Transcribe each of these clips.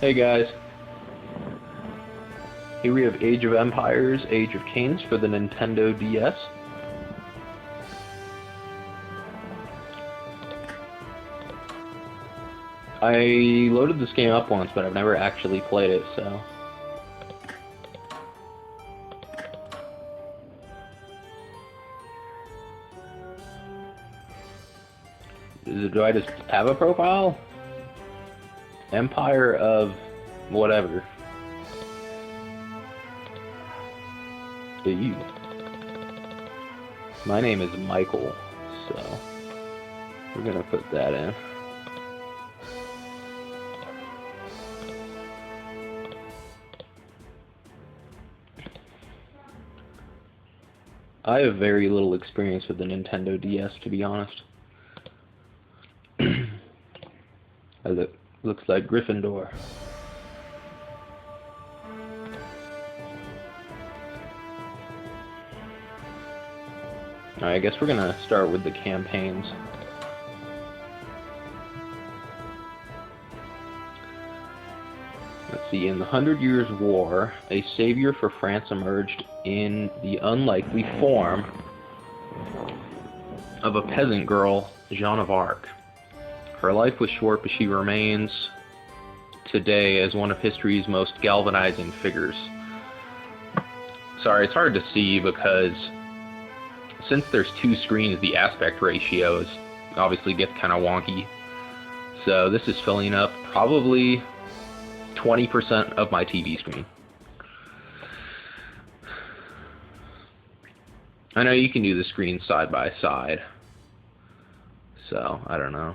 Hey guys, here we have Age of Empires, Age of Kings for the Nintendo DS. I loaded this game up once, but I've never actually played it, so... Do I just have a profile? Empire of... whatever. Ew. My name is Michael, so... we're gonna put that in. I have very little experience with the Nintendo DS, to be honest. Looks like Gryffindor. Alright, I guess we're gonna start with the campaigns. Let's see, in the 100 Years' War, a savior for France emerged in the unlikely form of a peasant girl, Joan of Arc. Her life was short, but she remains today as one of history's most galvanizing figures. Sorry, it's hard to see because since there's two screens, the aspect ratios obviously gets kind of wonky. So this is filling up probably 20% of my TV screen. I know you can do the screens side by side, so I don't know.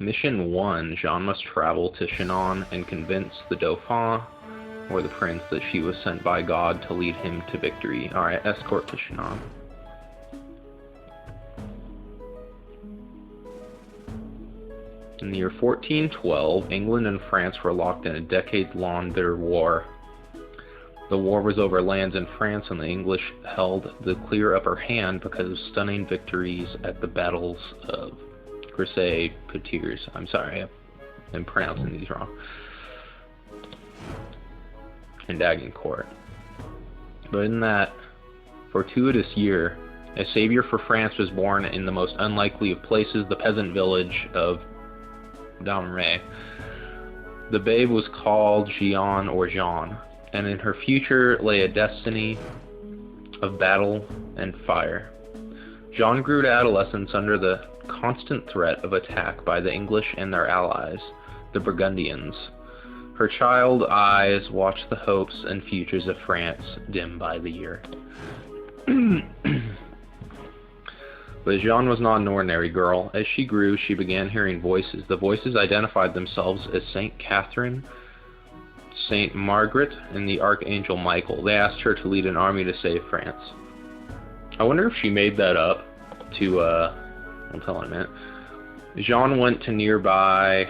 Mission 1, Jean must travel to Chinon and convince the Dauphin, or the prince, that she was sent by God to lead him to victory. Alright, escort to Chinon. In the year 1412, England and France were locked in a decade-long bitter war. The war was over lands in France, and the English held the clear upper hand because of stunning victories at the battles of Poitiers. I'm sorry, I'm pronouncing these wrong. And Agincourt. But in that fortuitous year, a savior for France was born in the most unlikely of places, the peasant village of Dameray. The babe was called Jean or Jean, and in her future lay a destiny of battle and fire. Jean grew to adolescence under the constant threat of attack by the English and their allies, the Burgundians. Her child eyes watched the hopes and futures of France dim by the year. But Jean was not an ordinary girl. As she grew, she began hearing voices. The voices identified themselves as Saint Catherine, Saint Margaret, and the Archangel Michael. They asked her to lead an army to save France. I wonder if she made that up to, I'll tell in a minute. Jean went to nearby,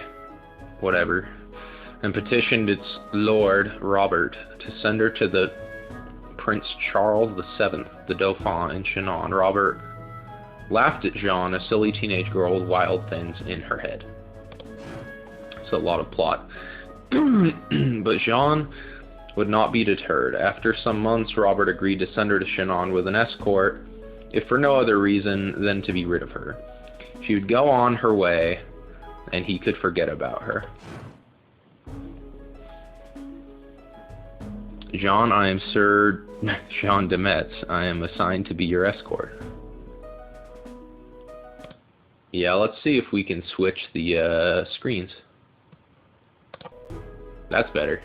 whatever, and petitioned its lord, Robert, to send her to the Prince Charles VII, the Dauphin, in Chinon. Robert laughed at Jean, a silly teenage girl with wild things in her head. It's a lot of plot. But Jean would not be deterred. After some months, Robert agreed to send her to Chinon with an escort, if for no other reason than to be rid of her. She would go on her way, and he could forget about her. Jean, I am Sir Jean de Metz. I am assigned to be your escort. Yeah, let's see if we can switch the screens. That's better.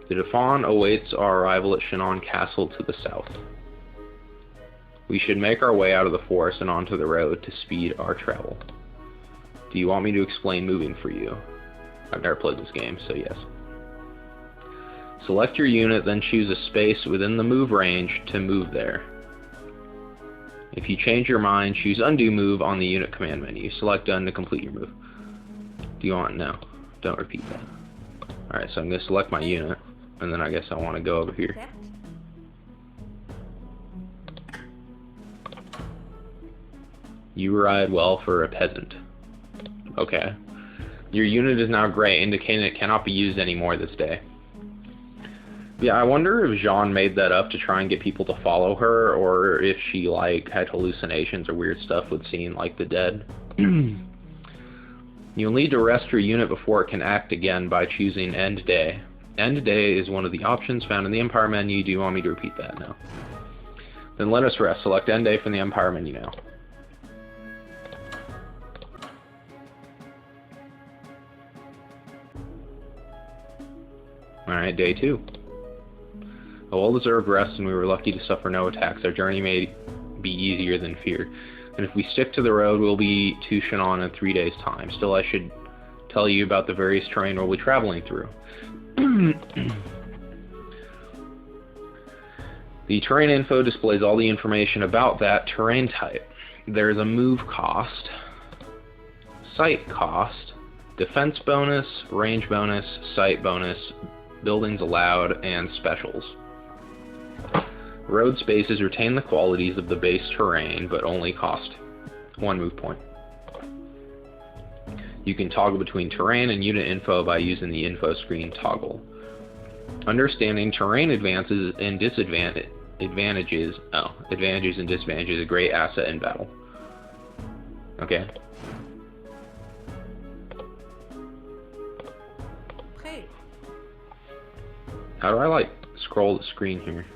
The Dauphin awaits our arrival at Chinon Castle to the south. We should make our way out of the forest and onto the road to speed our travel. Do you want me to explain moving for you? I've never played this game, so yes. Select your unit, then choose a space within the move range to move there. If you change your mind, choose undo move on the unit command menu. Select done to complete your move. Do you want? No. Don't repeat that. Alright, so I'm going to select my unit, and then I guess I want to go over here. You ride well for a peasant. Okay. Your unit is now gray, indicating it cannot be used anymore this day. Yeah, I wonder if Jean made that up to try and get people to follow her, or if she, like, had hallucinations or weird stuff with seeing, like, the dead. You'll need to rest your unit before it can act again by choosing End Day. End Day is one of the options found in the Empire menu. Do you want me to repeat that now? Then let us rest. Select End Day from the Empire menu now. Alright, day 2. A well-deserved rest, and we were lucky to suffer no attacks. Our journey may be easier than feared. And if we stick to the road, we'll be to Shannon in 3 days' time. Still, I should tell you about the various terrain we'll be traveling through. The terrain info displays all the information about that terrain type. There's a move cost, sight cost, defense bonus, range bonus, sight bonus, buildings allowed, and specials. Road spaces retain the qualities of the base terrain, but only cost 1 move point. You can toggle between terrain and unit info by using the info screen toggle. Understanding terrain advances and advantages and disadvantages is a great asset in battle. Okay. Hey. How do I, like, scroll the screen here?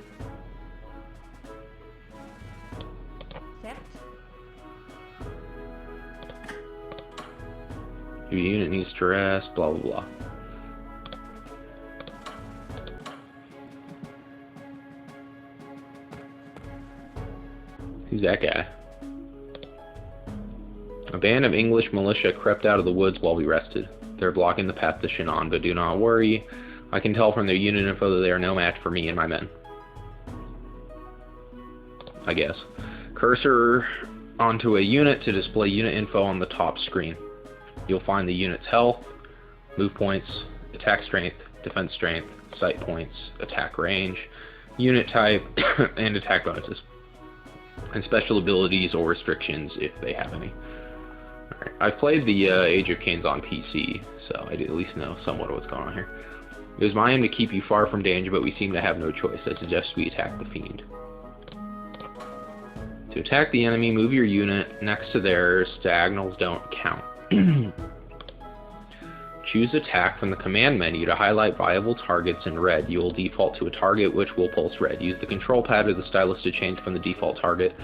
Your unit needs to rest, blah blah blah. Who's that guy? A band of English militia crept out of the woods while we rested. They're blocking the path to Shannon, but do not worry. I can tell from their unit info that they are no match for me and my men. I guess. Cursor onto a unit to display unit info on the top screen. You'll find the unit's health, move points, attack strength, defense strength, sight points, attack range, unit type, and attack bonuses. And special abilities or restrictions if they have any. Alright, I've played the Age of Kings on PC, so I at least know somewhat of what's going on here. It was my aim to keep you far from danger, but we seem to have no choice. I suggest we attack the Fiend. To attack the enemy, move your unit next to theirs. Diagonals don't count. Choose attack from the command menu to highlight viable targets in red. You will default to a target which will pulse red. Use the control pad or the stylus to change from the default target.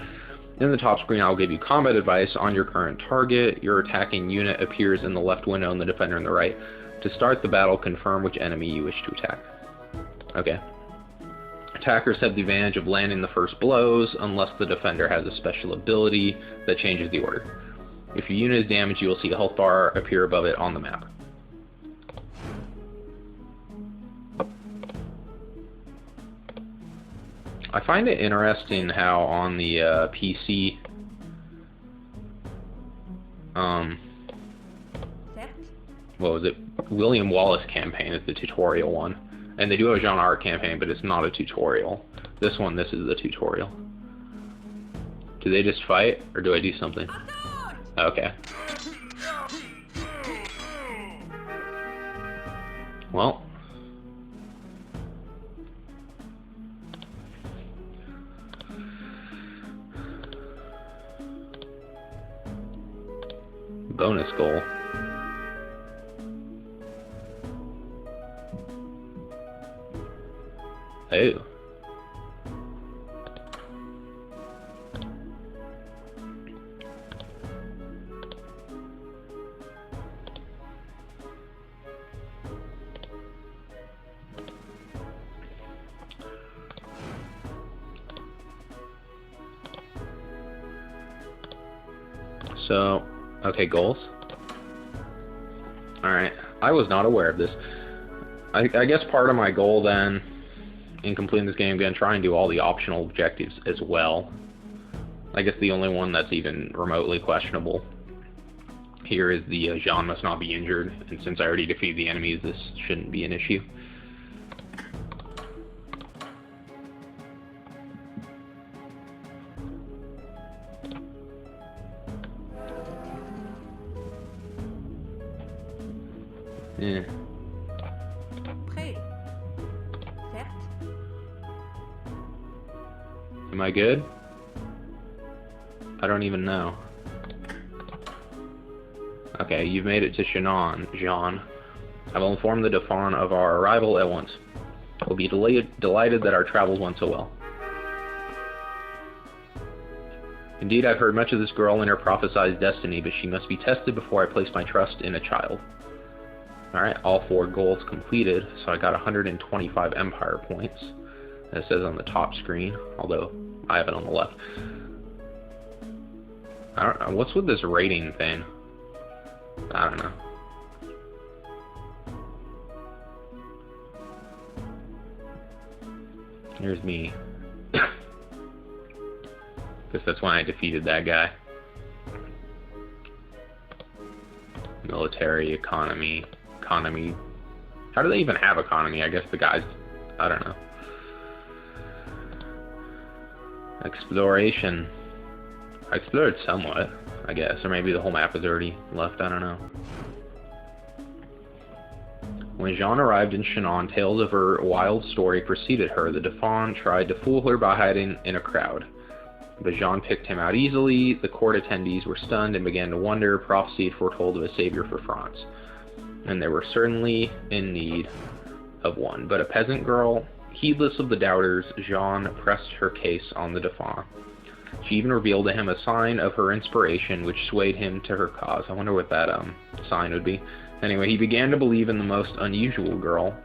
In the top screen, I'll give you combat advice on your current target. Your attacking unit appears in the left window and the defender in the right. To start the battle, confirm which enemy you wish to attack. Okay. Attackers have the advantage of landing the first blows unless the defender has a special ability that changes the order. If your unit is damaged, you will see a health bar appear above it on the map. I find it interesting how on the PC, what was it? William Wallace campaign is the tutorial one. And they do have a Joan of Arc campaign, but it's not a tutorial. This is the tutorial. Do they just fight, or do I do something? Okay. Well. Bonus goal. Oh. So, okay, goals. Alright, I was not aware of this. I guess part of my goal then, in completing this game, I'm going to try and do all the optional objectives as well. I guess the only one that's even remotely questionable here is the Jean must not be injured, and since I already defeated the enemies, this shouldn't be an issue. Eh. Prêt. Certes. Am I good? I don't even know. Okay, you've made it to Shannon, Jean. I will inform the Dauphin of our arrival at once. We'll be delighted that our travels went so well. Indeed, I've heard much of this girl and her prophesied destiny, but she must be tested before I place my trust in a child. Alright, all 4 goals completed, so I got 125 Empire points. That says on the top screen, although I have it on the left. I don't know, what's with this rating thing? I don't know. Here's me. Guess that's when I defeated that guy. Military, economy. How do they even have economy? I guess the guys, I don't know. Exploration. I explored somewhat, I guess. Or maybe the whole map is already left, I don't know. When Jean arrived in Shannon, tales of her wild story preceded her. The Dauphin tried to fool her by hiding in a crowd. But Jean picked him out easily. The court attendees were stunned and began to wonder. Prophecy had foretold of a savior for France. And they were certainly in need of one. But a peasant girl, heedless of the doubters, Jean pressed her case on the Dauphin. She even revealed to him a sign of her inspiration, which swayed him to her cause. I wonder what that sign would be. Anyway, he began to believe in the most unusual girl.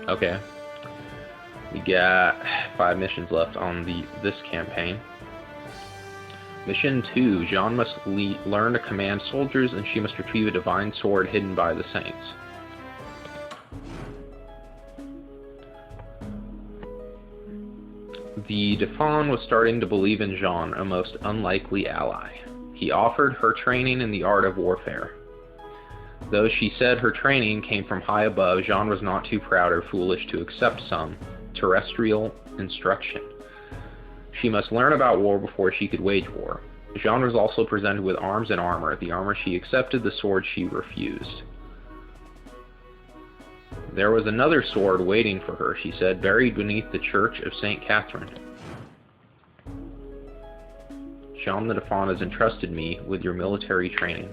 Okay. We got 5 missions left on this campaign. Mission 2. Jean must learn to command soldiers, and she must retrieve a divine sword hidden by the saints. The Dauphin was starting to believe in Jean, a most unlikely ally. He offered her training in the art of warfare. Though she said her training came from high above, Jean was not too proud or foolish to accept some terrestrial instruction. She must learn about war before she could wage war. Jean was also presented with arms and armor. The armor she accepted, the sword she refused. There was another sword waiting for her, she said, buried beneath the church of St. Catherine. Jean the Dauphin has entrusted me with your military training.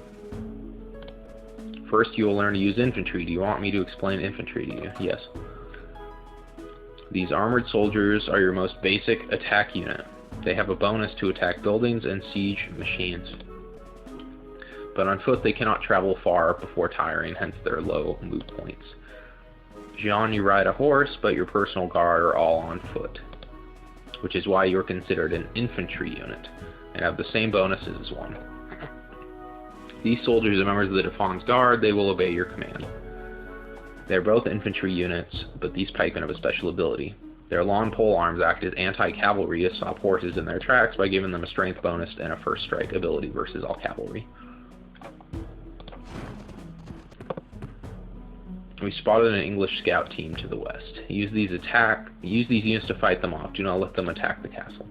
First, you will learn to use infantry. Do you want me to explain infantry to you? Yes. These armored soldiers are your most basic attack unit. They have a bonus to attack buildings and siege machines. But on foot they cannot travel far before tiring, hence their low move points. Jean, you ride a horse, but your personal guard are all on foot, which is why you're considered an infantry unit, and have the same bonuses as one. These soldiers are members of the Dauphin's Guard. They will obey your command. They are both infantry units, but these pikemen have a special ability. Their long pole arms act as anti-cavalry to stop horses in their tracks by giving them a strength bonus and a first strike ability versus all cavalry. We spotted an English scout team to the west. Use these units to fight them off. Do not let them attack the castle.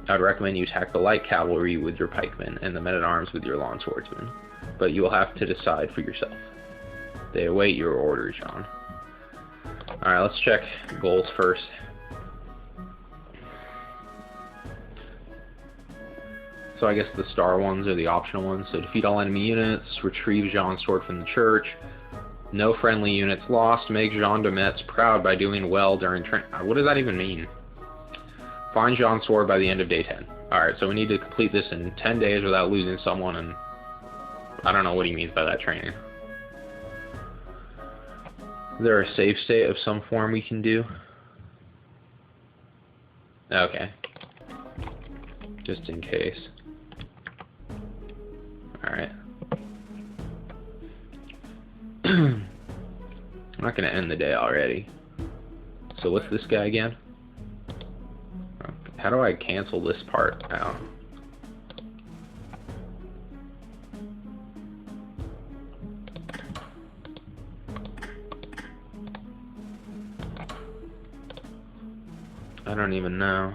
I would recommend you attack the light cavalry with your pikemen and the men-at-arms with your long swordsmen, but you will have to decide for yourself. They await your orders, Jean. Alright, let's check goals first. So I guess the star ones are the optional ones. So defeat all enemy units, retrieve Jean's sword from the church, no friendly units lost, make Jean de Metz proud by doing well during training. What does that even mean? Find Jean's sword by the end of day 10. Alright, so we need to complete this in 10 days without losing someone, and I don't know what he means by that training. Is there a save state of some form we can do? Okay. Just in case. Alright. I'm not going to end the day already. So what's this guy again? How do I cancel this part out? I don't even know.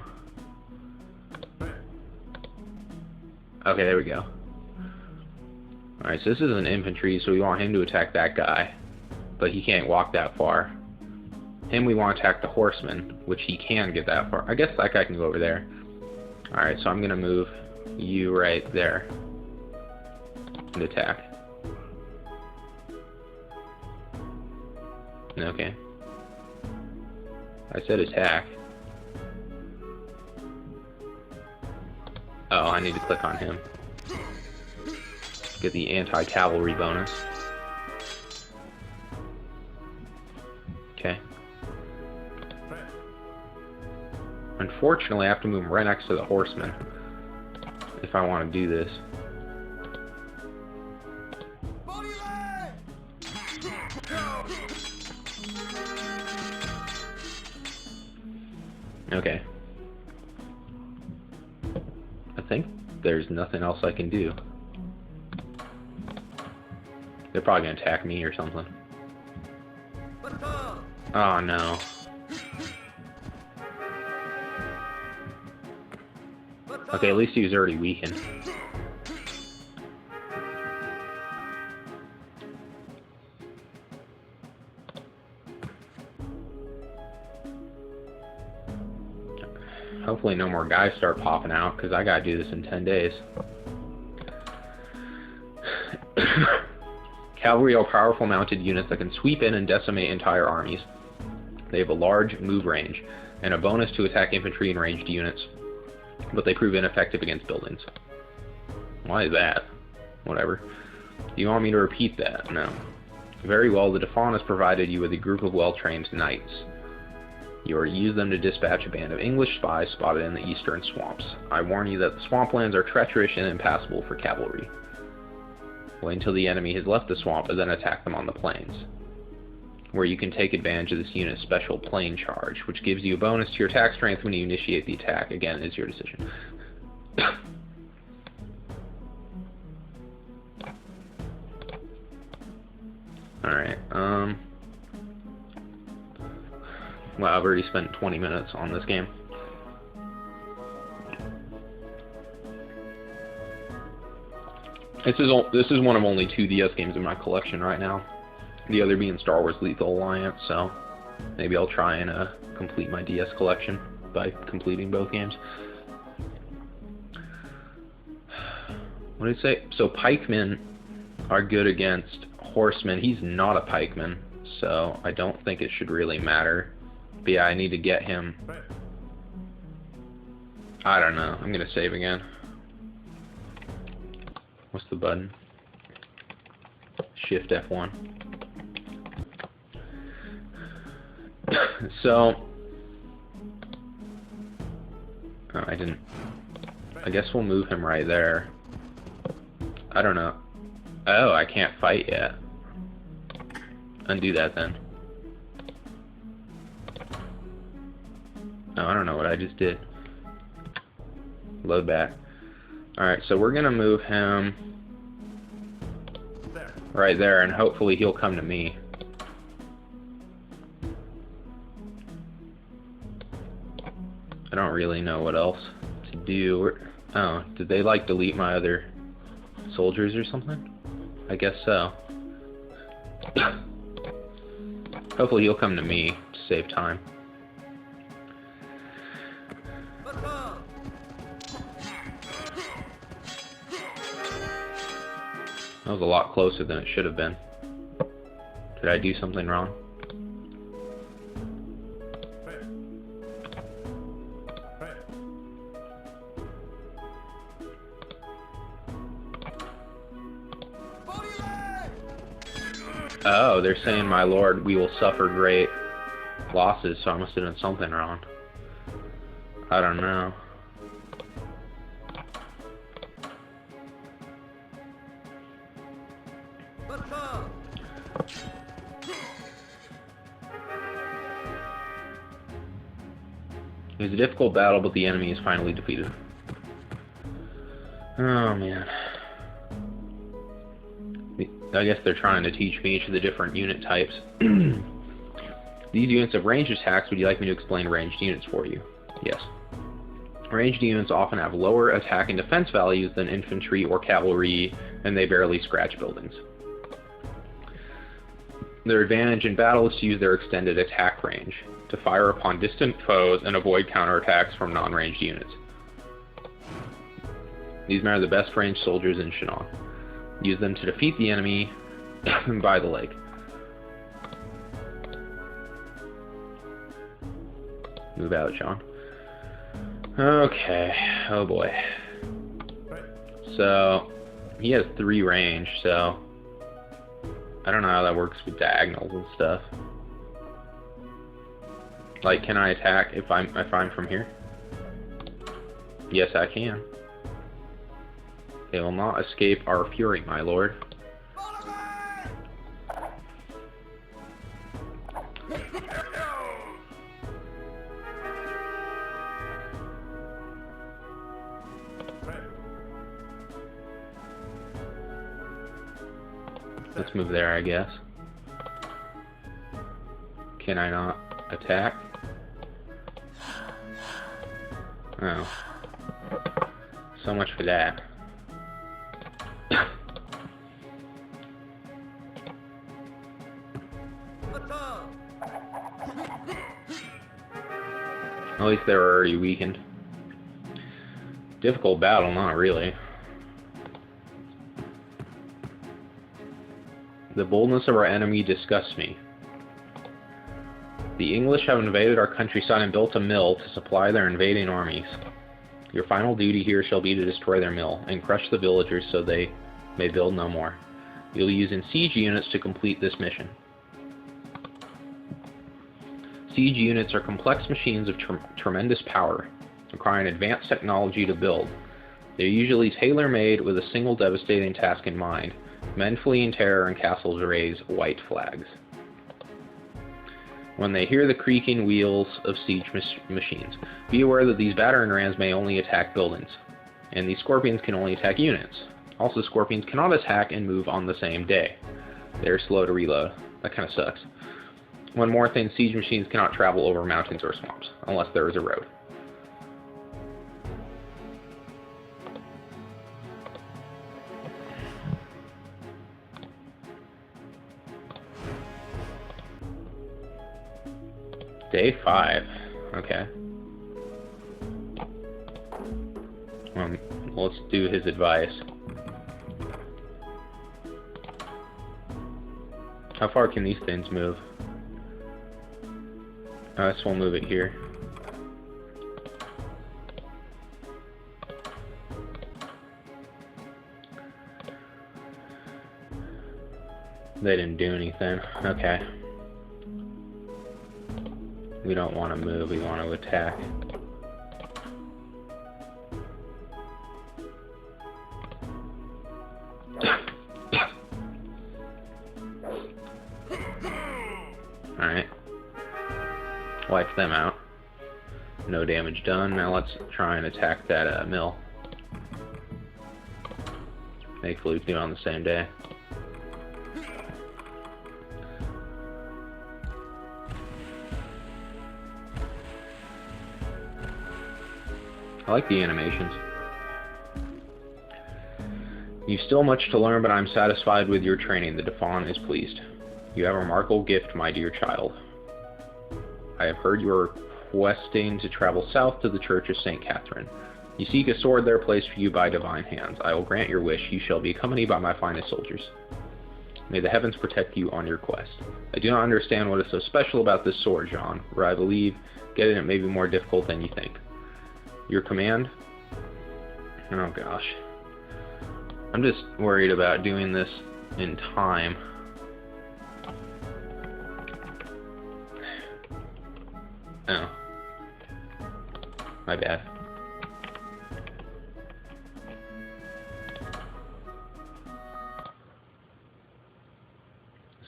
Okay, there we go. Alright, so this is an infantry, so we want him to attack that guy. But he can't walk that far. Him, we want to attack the horseman, which he can get that far. I guess that guy can go over there. Alright, so I'm going to move you right there. And attack. Okay. I said attack. Oh, I need to click on him. Get the anti-cavalry bonus. Okay. Unfortunately, I have to move him right next to the horseman if I want to do this. Okay. I think there's nothing else I can do. They're probably going to attack me or something. Oh no. Okay, at least he was already weakened. Hopefully no more guys start popping out, because I gotta do this in 10 days. Cavalry are powerful mounted units that can sweep in and decimate entire armies. They have a large move range, and a bonus to attack infantry and ranged units, but they prove ineffective against buildings. Why is that? Whatever. Do you want me to repeat that? No. Very well, the Dauphin has provided you with a group of well-trained knights. You are to use them to dispatch a band of English spies spotted in the eastern swamps. I warn you that the swamplands are treacherous and impassable for cavalry. Wait until the enemy has left the swamp and then attack them on the plains, where you can take advantage of this unit's special plain charge, which gives you a bonus to your attack strength when you initiate the attack. Again, it's your decision. Alright, well, I've already spent 20 minutes on this game. This is one of only 2 DS games in my collection right now. The other being Star Wars Lethal Alliance, so maybe I'll try and complete my DS collection by completing both games. What did it say? So pikemen are good against horsemen. He's not a pikeman, so I don't think it should really matter. But yeah, I need to get him. I don't know. I'm gonna save again. What's the button? Shift F1. So, oh, I didn't. I guess we'll move him right there. I don't know. Oh, I can't fight yet. Undo that then. Oh, I don't know what I just did. Load back. Alright, so we're gonna move him right there, and hopefully he'll come to me. I don't really know what else to do. Oh, did they like delete my other soldiers or something? I guess so. Hopefully he'll come to me to save time. That was a lot closer than it should have been. Did I do something wrong? Oh, they're saying, my lord, we will suffer great losses, so I must have done something wrong. I don't know. It was a difficult battle, but the enemy is finally defeated. Oh, man. I guess they're trying to teach me each of the different unit types. These units have ranged attacks. Would you like me to explain ranged units for you? Yes. Ranged units often have lower attack and defense values than infantry or cavalry, and they barely scratch buildings. Their advantage in battle is to use their extended attack range, to fire upon distant foes and avoid counterattacks from non-ranged units. These men are the best ranged soldiers in Shannon. Use them to defeat the enemy by the lake. Move out, John. Okay, oh boy. So, he has 3 range, so I don't know how that works with diagonals and stuff. Like, can I attack if I'm from here? Yes, I can. They will not escape our fury, my lord. Let's move there, I guess. Can I not attack? Oh. So much for that. At least they were already weakened. Difficult battle, not really. The boldness of our enemy disgusts me. The English have invaded our countryside and built a mill to supply their invading armies. Your final duty here shall be to destroy their mill and crush the villagers so they may build no more. You'll use siege units to complete this mission. Siege units are complex machines of tremendous power, requiring advanced technology to build. They're usually tailor-made with a single devastating task in mind. Men flee in terror and castles raise white flags. When they hear the creaking wheels of siege machines, be aware that these battering rams may only attack buildings, and these scorpions can only attack units. Also, scorpions cannot attack and move on the same day. They're slow to reload. That kind of sucks. One more thing, siege machines cannot travel over mountains or swamps, unless there is a road. Day 5. Okay. Let's do his advice. How far can these things move? Oh, this will move it here. They didn't do anything. Okay. We don't want to move, we want to attack. Alright. Wipe them out. No damage done. Now let's try and attack that mill. Thankfully we can do it on the same day. I like the animations. You've still much to learn, but I'm satisfied with your training. The Dauphin is pleased. You have a remarkable gift, my dear child. I have heard you are requesting to travel south to the Church of St. Catherine. You seek a sword there placed for you by divine hands. I will grant your wish. You shall be accompanied by my finest soldiers. May the heavens protect you on your quest. I do not understand what is so special about this sword, Jean, for I believe getting it may be more difficult than you think. Your command? Oh gosh. I'm just worried about doing this in time. Oh. My bad.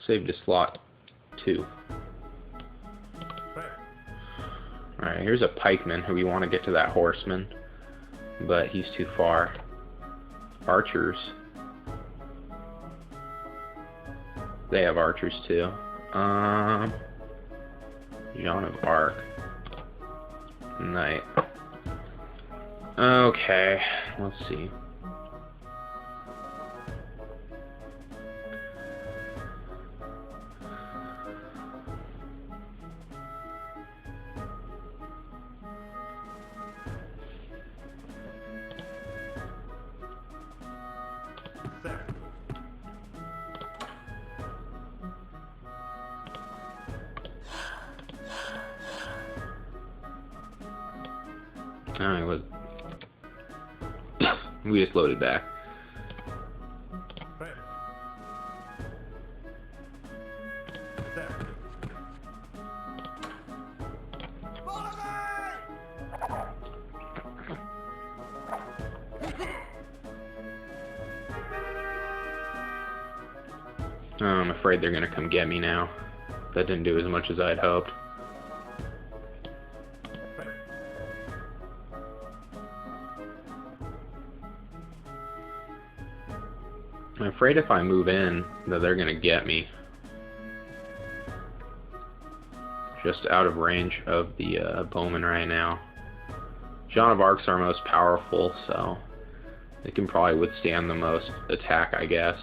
Saved to slot 2. Alright, here's a pikeman who we want to get to that horseman, but he's too far. Archers. They have archers too. Joan of Arc. Knight. Okay, let's see. It was. We just loaded back. I'm afraid they're gonna come get me now. That didn't do as much as I'd hoped. I'm afraid if I move in, that they're gonna get me. Just out of range of the bowman right now. Joan of Arc's our most powerful, so they can probably withstand the most attack, I guess.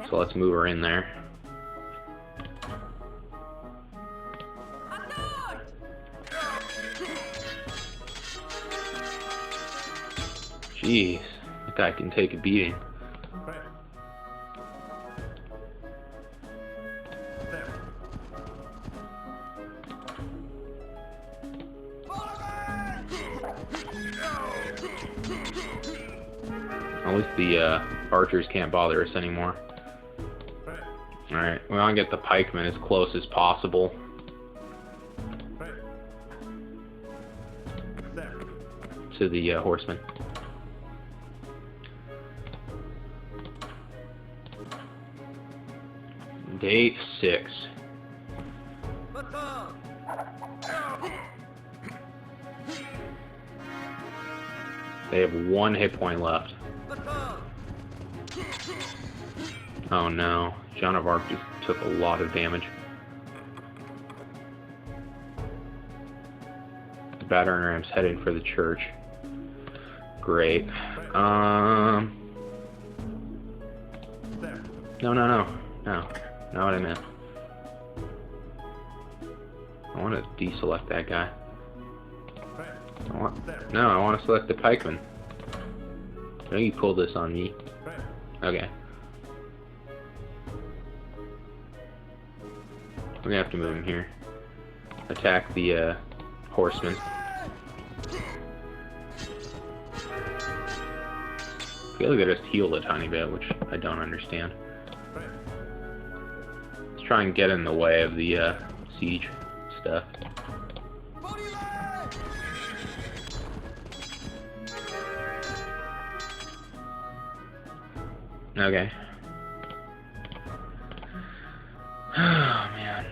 So let's move her in there. Jeez, that guy can take a beating. At least the archers can't bother us anymore. Alright, we want to get the pikemen as close as possible. To the horsemen. Day 6. They have 1 hit point left. Oh no, Joan of Arc just took a lot of damage. The battering ram's headed for the church. Great. No, not what I meant. I want to deselect that guy. I want to select the pikeman. I know you pulled this on me. Okay. We're gonna have to move him here. Attack the horsemen. I feel like they just healed a tiny bit, which I don't understand. Let's try and get in the way of the siege stuff. Okay. Oh, man.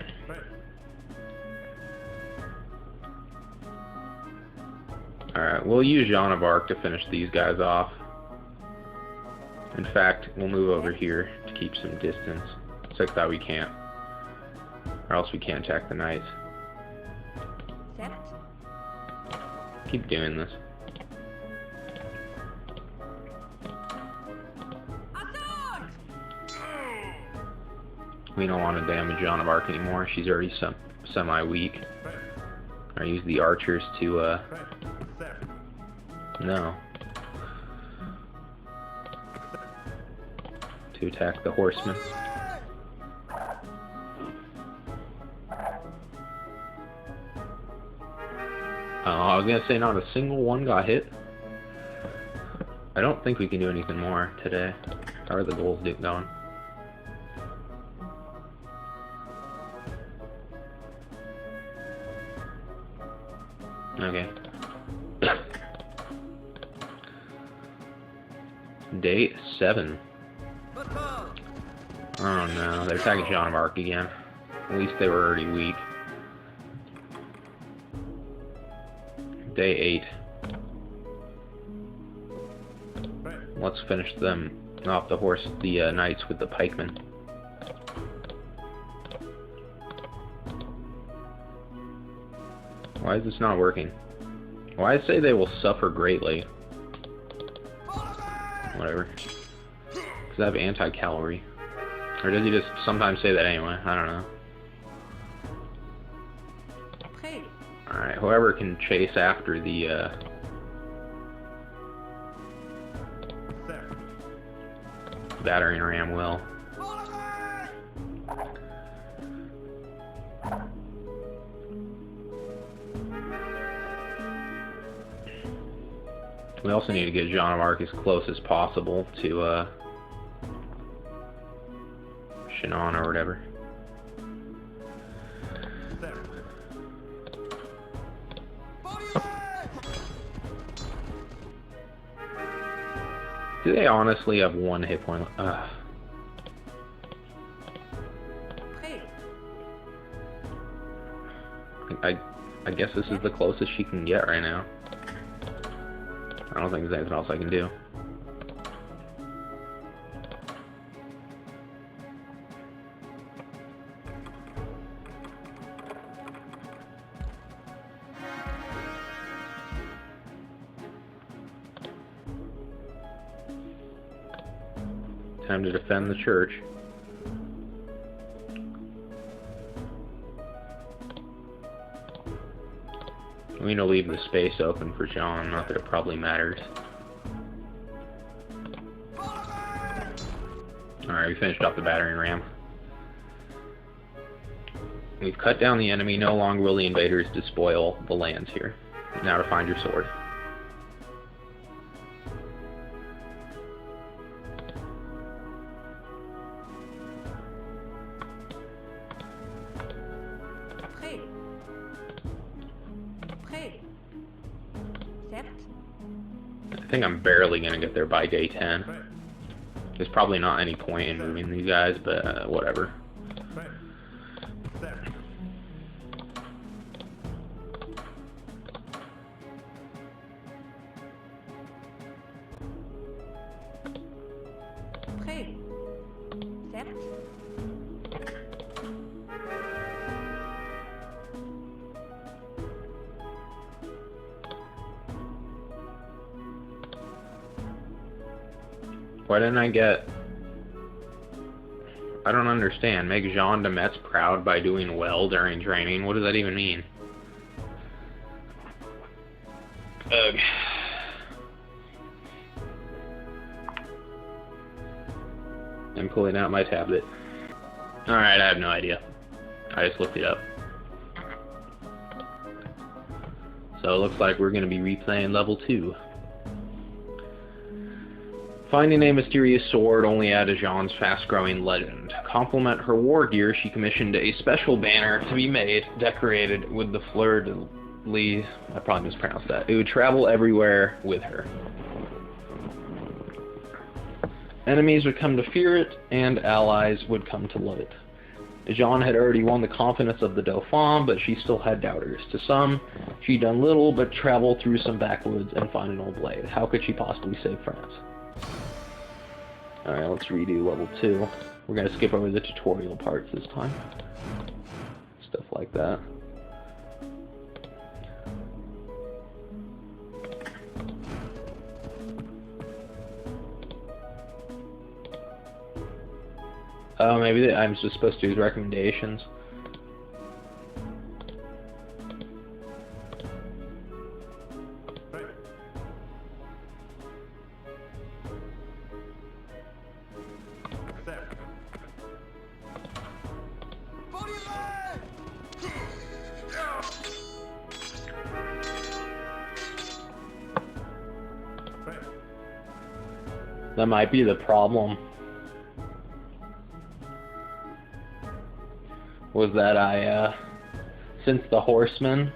Alright, we'll use Joan of Arc to finish these guys off. In fact, we'll move over here to keep some distance. Except that we can't. Or else we can't attack the knights. Keep doing this. We don't want to damage Joan of Arc anymore. She's already semi-weak. I use the archers to, no. To attack the horsemen. I was gonna say not a single one got hit. I don't think we can do anything more today. How are the goals going? Okay. Day 7. Oh no, they're attacking Joan of Arc again. At least they were already weak. Day 8. Let's finish them off the knights with the pikemen. Why is this not working? Well, I say they will suffer greatly. Whatever. Because I have anti-cavalry. Or does he just sometimes say that anyway? I don't know. Prêt. Alright, whoever can chase after the, battering ram will. We also need to get Joan of Arc as close as possible to, Shannon or whatever. Do they honestly have one hit point? Ugh. I guess this is the closest she can get right now. I don't think there's anything else I can do. Time to defend the church. We need to leave the space open for John, not that it probably matters. Alright, we finished off the battering ram. We've cut down the enemy, no longer will the invaders despoil the lands here. Now to find your sword. I think I'm barely gonna get there by day 10. There's probably not any point in moving these guys, but whatever. Why didn't I get... I don't understand. Make Jean de Metz proud by doing well during training? What does that even mean? Ugh. I'm pulling out my tablet. Alright, I have no idea. I just looked it up. So it looks like we're going to be replaying level 2. Finding a mysterious sword only add to Jean's fast-growing legend. Complement her war gear, she commissioned a special banner to be made, decorated with the fleur-de-lis. I probably mispronounced that. It would travel everywhere with her. Enemies would come to fear it, and allies would come to love it. Jean had already won the confidence of the Dauphin, but she still had doubters. To some, she'd done little but travel through some backwoods and find an old blade. How could she possibly save France? Alright, let's redo level 2. We're going to skip over the tutorial parts this time. Stuff like that. Oh, maybe I'm just supposed to use recommendations. That might be the problem. Was that since the horseman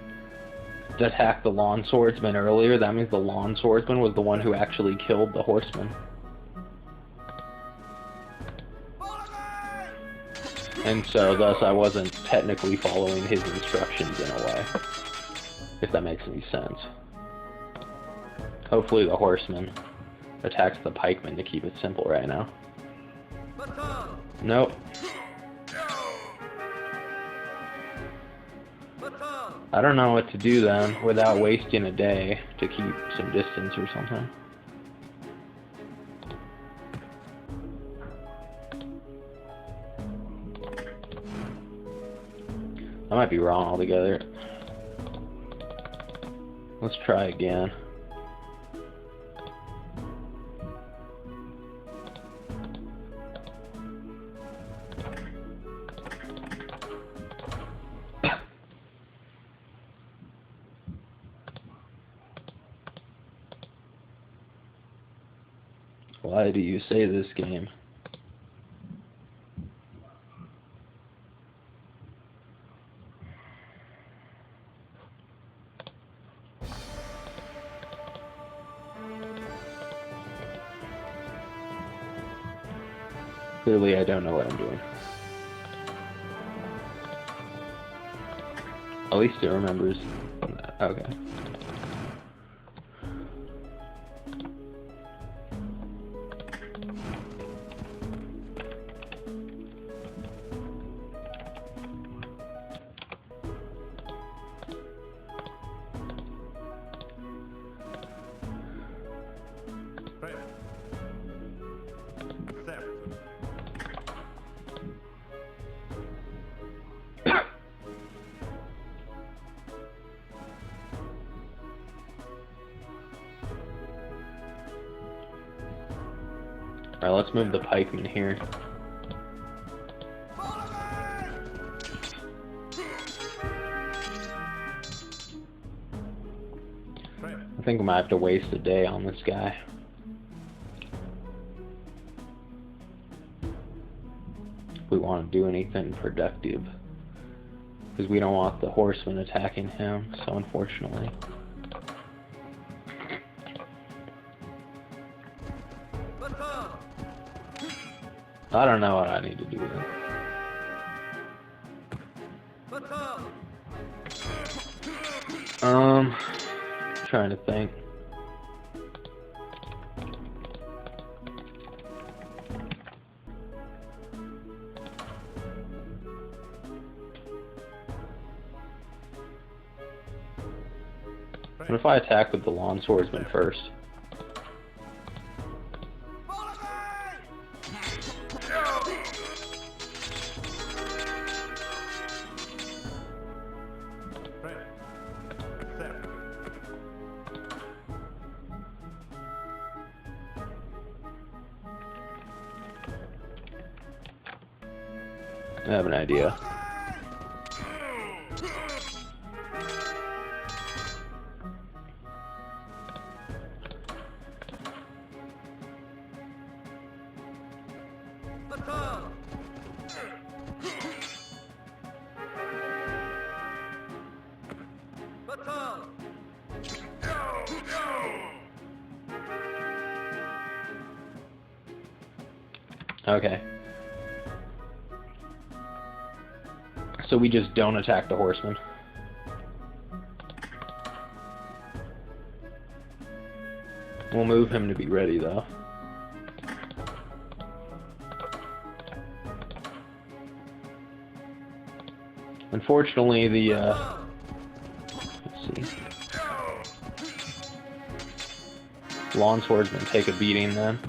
attacked the lawn swordsman earlier, that means the lawn swordsman was the one who actually killed the horseman. And so thus I wasn't technically following his instructions in a way. If that makes any sense. Hopefully the horseman attacks the pikeman to keep it simple right now. Nope. I don't know what to do then without wasting a day. to keep some distance or something. I might be wrong altogether. Let's try again. Why do you say this game? Clearly, I don't know what I'm doing. At least it remembers. Okay. Alright, let's move the pikeman here. I think I might have to waste a day on this guy. If we want to do anything productive. Because we don't want the horsemen attacking him, so unfortunately. I don't know what I need to do then. Trying to think. What if I attack with the lawn swordsman first? I have an idea. Okay. So we just don't attack the horseman. We'll move him to be ready, though. Unfortunately, the, let's see. Lawn swordsmen take a beating then.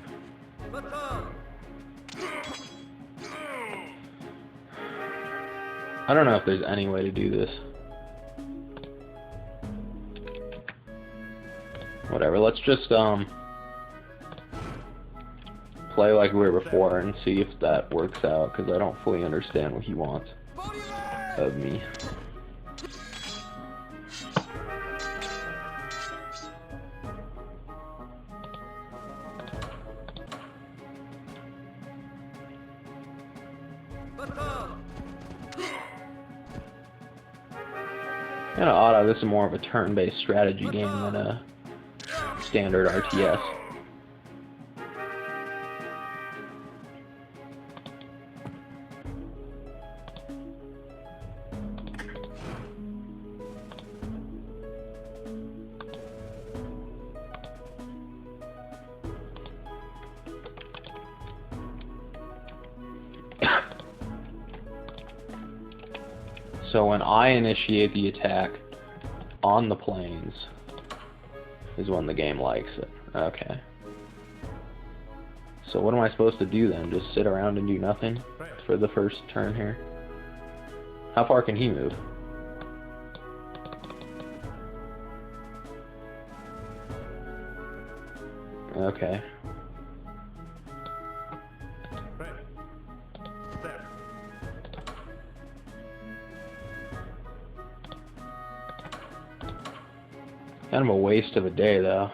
I don't know if there's any way to do this. Whatever, let's just play like we were before and see if that works out, because I don't fully understand what he wants of me. Kinda odd how this is more of a turn-based strategy game than a standard RTS. So when I initiate the attack on the plains, is when the game likes it. Okay. So what am I supposed to do then? Just sit around and do nothing for the first turn here? How far can he move? Okay. Kind of a waste of a day, though.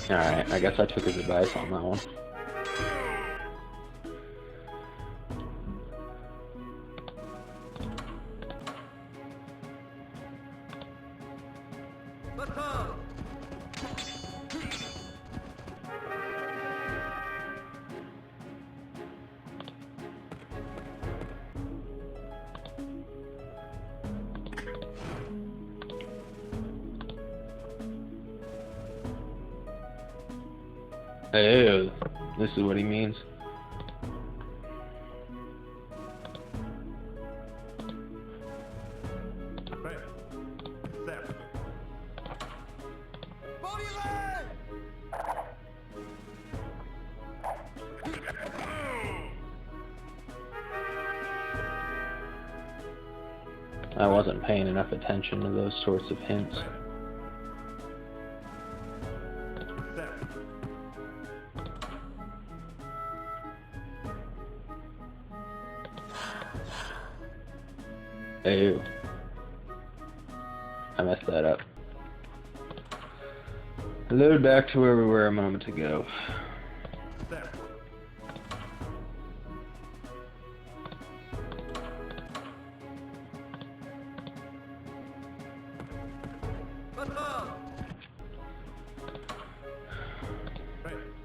Alright, I guess I took his advice on that one. Ew, this is what he means. I wasn't paying enough attention to those sorts of hints. Ew. I messed that up. Load back to where we were a moment ago.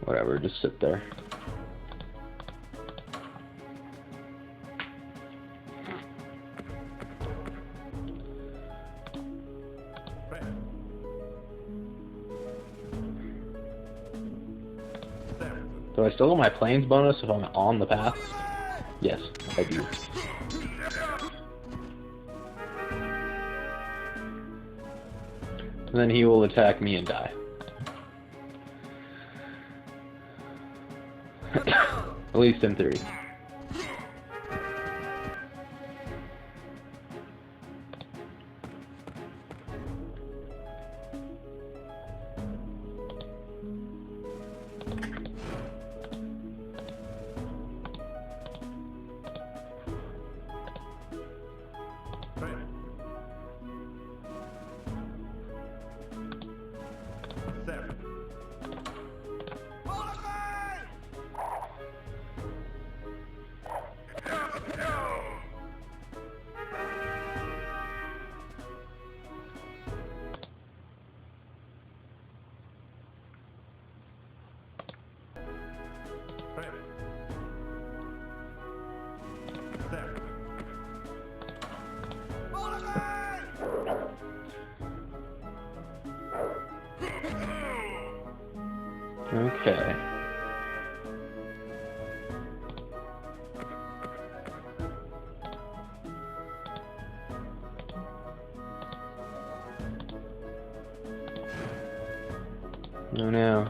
Whatever, just sit there. Do I still get my planes bonus if I'm on the path? Yes, I do. And then he will attack me and die. At least in theory. Okay. Oh no.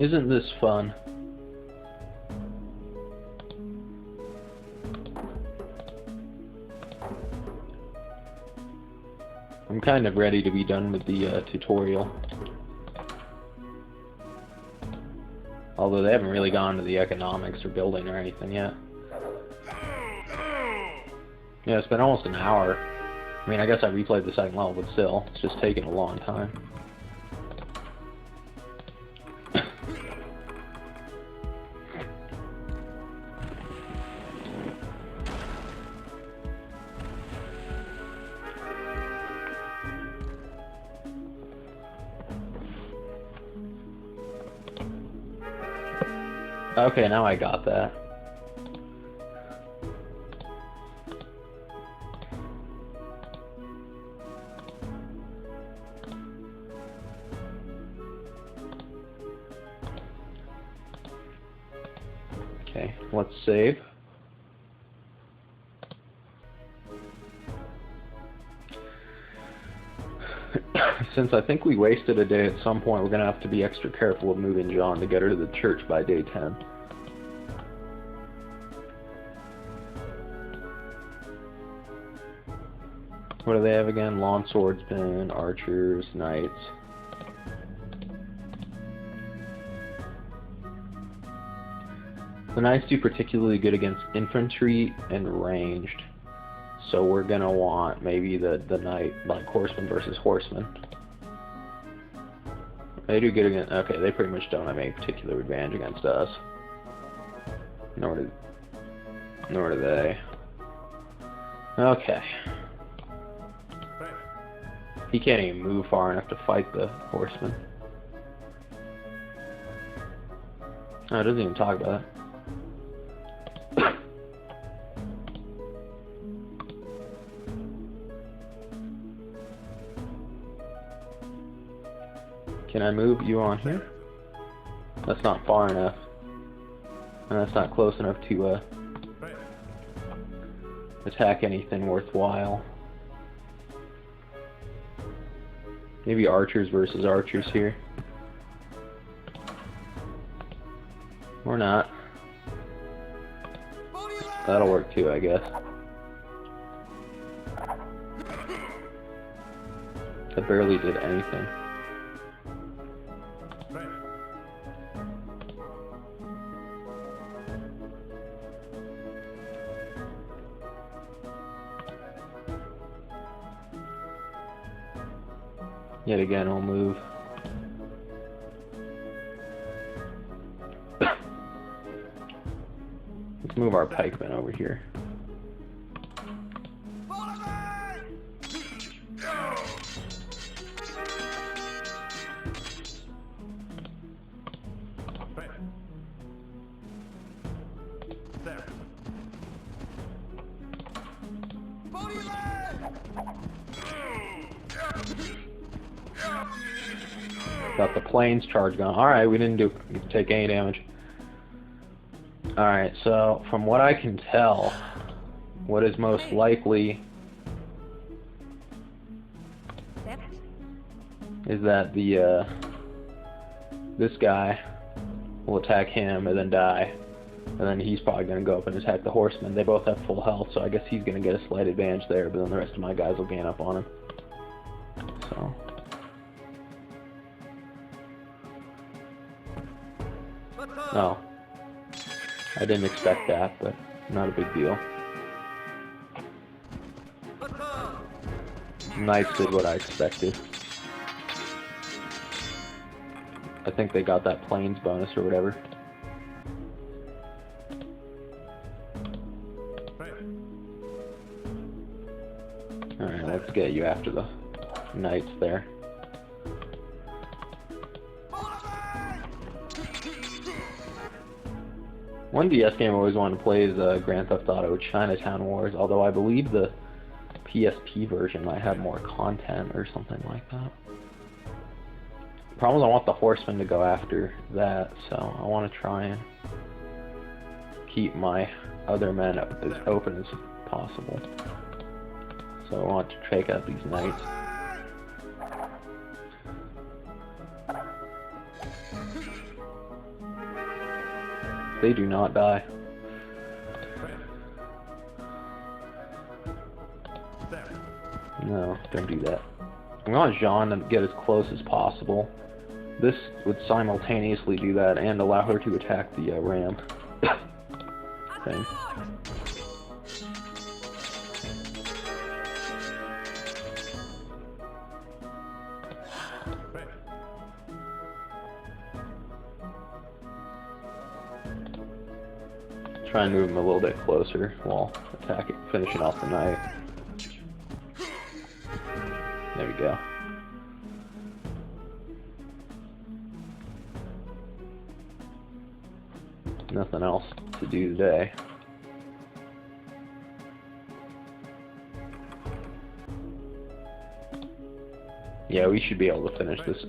Isn't this fun? I'm kind of ready to be done with the tutorial. Although they haven't really gone to the economics or building or anything yet. Yeah, it's been almost an hour. I mean, I guess I replayed the second level, but still, it's just taking a long time. Okay, now I got that. Okay, let's save. Since I think we wasted a day at some point, we're going to have to be extra careful of moving Joan to get her to the church by day 10. What do they have again? Lawn swordsmen, archers, knights. The knights do particularly good against infantry and ranged. So we're gonna want maybe the knight, like horseman versus horseman. They do good against. Okay, they pretty much don't have any particular advantage against us. Nor do they. Okay. He can't even move far enough to fight the horseman. Oh, it doesn't even talk about it. Can I move you on here? That's not far enough. And that's not close enough to attack anything worthwhile. Maybe archers versus archers here. Or not. That'll work too, I guess. That barely did anything. Yet again, we'll move. Let's move our pikemen over here. Got the planes charge going. Alright, we didn't take any damage. Alright, so from what I can tell, what is most likely is that this guy will attack him and then die. And then he's probably going to go up and attack the horseman. They both have full health, so I guess he's going to get a slight advantage there, but then the rest of my guys will gain up on him. So... Oh. I didn't expect that, but not a big deal. Knights did what I expected. I think they got that plains bonus or whatever. Alright, let's get you after the knights there. One DS game I always wanted to play is Grand Theft Auto Chinatown Wars, although I believe the PSP version might have more content or something like that. The problem is I want the horsemen to go after that, so I want to try and keep my other men as open as possible. So I want to take out these knights. They do not die. No, don't do that. I want Jean to get as close as possible. This would simultaneously do that and allow her to attack the ram thing. Try and move him a little bit closer while attacking, finishing off the knight. There we go. Nothing else to do today. Yeah, we should be able to finish this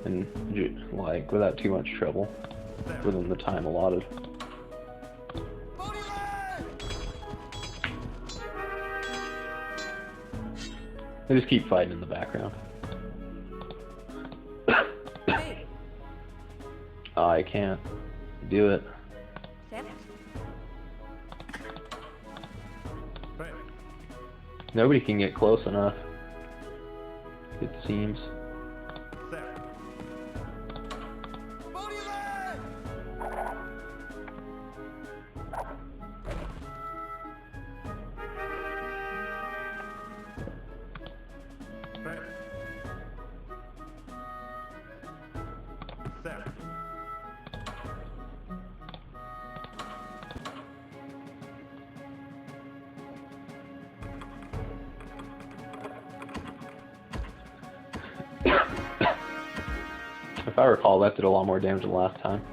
and like without too much trouble within the time allotted. They just keep fighting in the background. Hey, I can't do it. set. Nobody can get close enough, it seems. If I recall, that did a lot more damage than last time.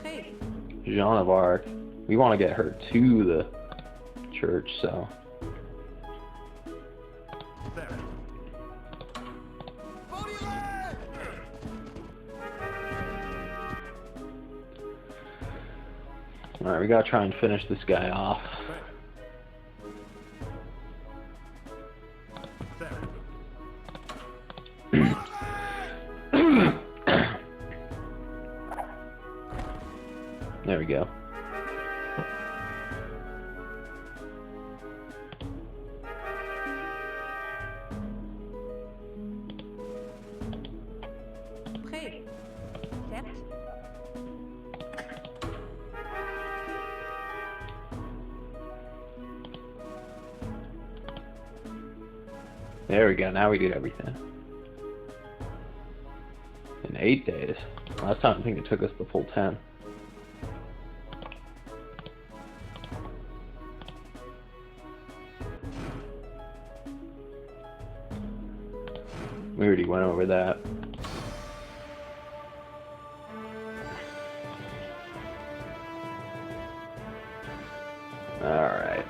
Hey, Joan of Arc. We want to get her to the church, so. Alright, we gotta try and finish this guy off. There we go. hey, set. There we go, now we did everything. In 8 days. Last time I think it took us the full 10. We already went over that. Alright.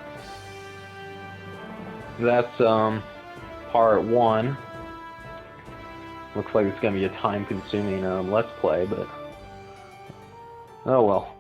That's part 1. Looks like it's gonna be a time consuming let's play, but oh well.